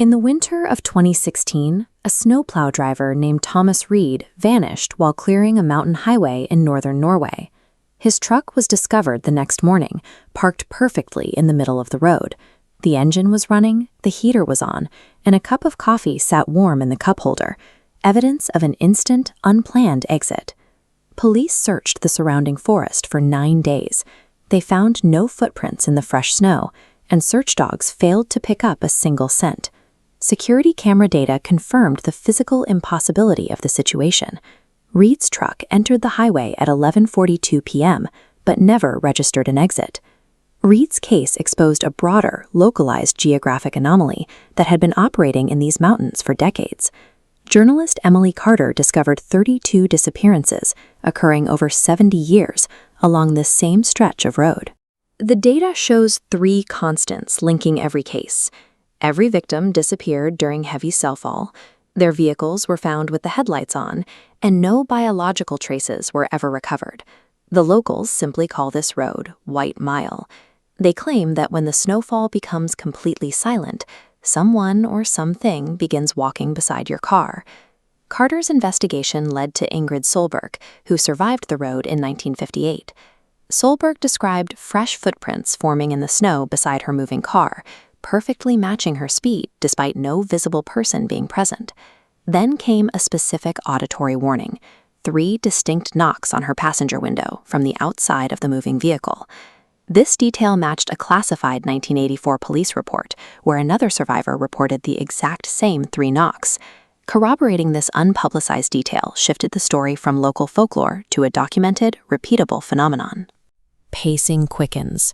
In the winter of 2016, a snowplow driver named Thomas Reed vanished while clearing a mountain highway in northern Norway. His truck was discovered the next morning, parked perfectly in the middle of the road. The engine was running, the heater was on, and a cup of coffee sat warm in the cup holder, evidence of an instant, unplanned exit. Police searched the surrounding forest for 9 days. They found no footprints in the fresh snow, and search dogs failed to pick up a single scent. Security camera data confirmed the physical impossibility of the situation. Reed's truck entered the highway at 11:42 p.m., but never registered an exit. Reed's case exposed a broader, localized geographic anomaly that had been operating in these mountains for decades. Journalist Emily Carter discovered 32 disappearances occurring over 70 years along this same stretch of road. The data shows 3 constants linking every case. Every victim disappeared during heavy snowfall, their vehicles were found with the headlights on, and no biological traces were ever recovered. The locals simply call this road White Mile. They claim that when the snowfall becomes completely silent, someone or something begins walking beside your car. Carter's investigation led to Ingrid Solberg, who survived the road in 1958. Solberg described fresh footprints forming in the snow beside her moving car, perfectly matching her speed despite no visible person being present. Then came a specific auditory warning, 3 distinct knocks on her passenger window from the outside of the moving vehicle. This detail matched a classified 1984 police report where another survivor reported the exact same 3 knocks. Corroborating this unpublicized detail shifted the story from local folklore to a documented, repeatable phenomenon. Pacing quickens.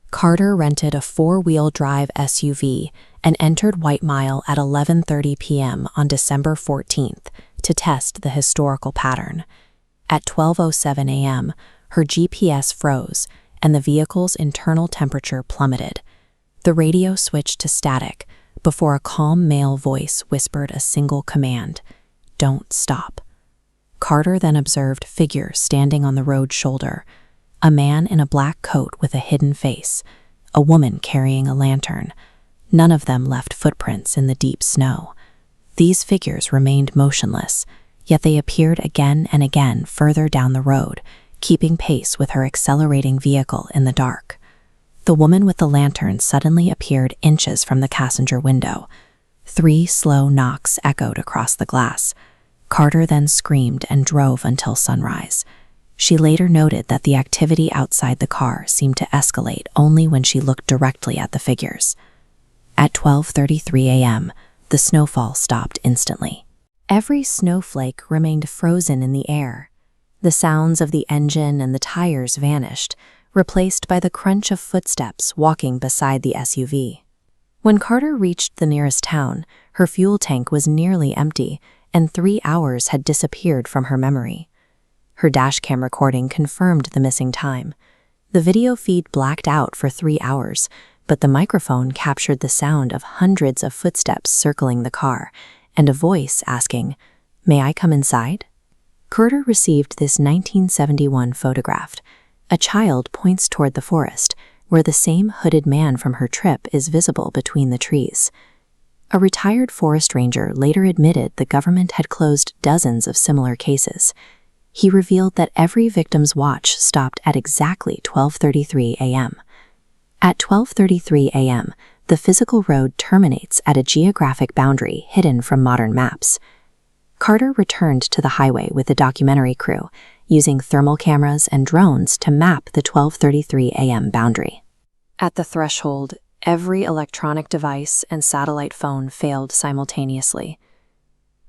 Carter rented a 4-wheel drive SUV and entered White Mile at 11:30 p.m. on December 14th to test the historical pattern. At 12:07 a.m., her GPS froze and the vehicle's internal temperature plummeted. The radio switched to static before a calm male voice whispered a single command: "Don't stop." Carter then observed figures standing on the road shoulder, a man in a black coat with a hidden face, a woman carrying a lantern. None of them left footprints in the deep snow. These figures remained motionless, yet they appeared again and again further down the road, keeping pace with her accelerating vehicle in the dark. The woman with the lantern suddenly appeared inches from the passenger window. 3 slow knocks echoed across the glass. Carter then screamed and drove until sunrise. She later noted that the activity outside the car seemed to escalate only when she looked directly at the figures. At 12:33 a.m., the snowfall stopped instantly. Every snowflake remained frozen in the air. The sounds of the engine and the tires vanished, replaced by the crunch of footsteps walking beside the SUV. When Carter reached the nearest town, her fuel tank was nearly empty, and 3 hours had disappeared from her memory. Her dashcam recording confirmed the missing time. The video feed blacked out for 3 hours, but the microphone captured the sound of hundreds of footsteps circling the car and a voice asking, "May I come inside?" Carter received this 1971 photograph. A child points toward the forest, where the same hooded man from her trip is visible between the trees. A retired forest ranger later admitted the government had closed dozens of similar cases. He revealed that every victim's watch stopped at exactly 12:33 a.m. At 12:33 a.m., the physical road terminates at a geographic boundary hidden from modern maps. Carter returned to the highway with the documentary crew, using thermal cameras and drones to map the 12:33 a.m. boundary. At the threshold, every electronic device and satellite phone failed simultaneously.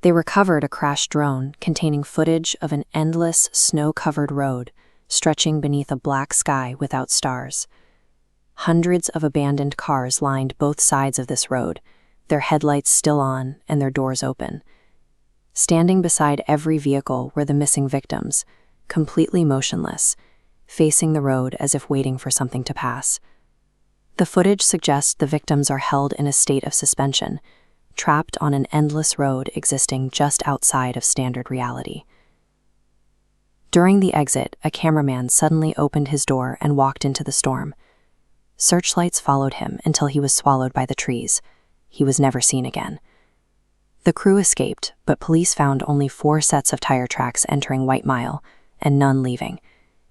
They recovered a crashed drone containing footage of an endless, snow-covered road stretching beneath a black sky without stars. Hundreds of abandoned cars lined both sides of this road, their headlights still on and their doors open. Standing beside every vehicle were the missing victims, completely motionless, facing the road as if waiting for something to pass. The footage suggests the victims are held in a state of suspension, trapped on an endless road existing just outside of standard reality. During the exit, a cameraman suddenly opened his door and walked into the storm. Searchlights followed him until he was swallowed by the trees. He was never seen again. The crew escaped, but police found only 4 sets of tire tracks entering White Mile and none leaving,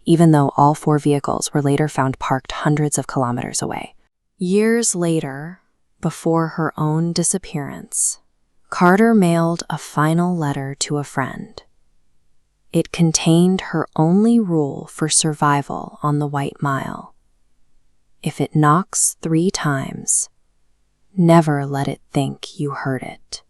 even though all 4 vehicles were later found parked hundreds of kilometers away. Years later, before her own disappearance, Carter mailed a final letter to a friend. It contained her only rule for survival on the White Mile. If it knocks 3 times, never let it think you heard it.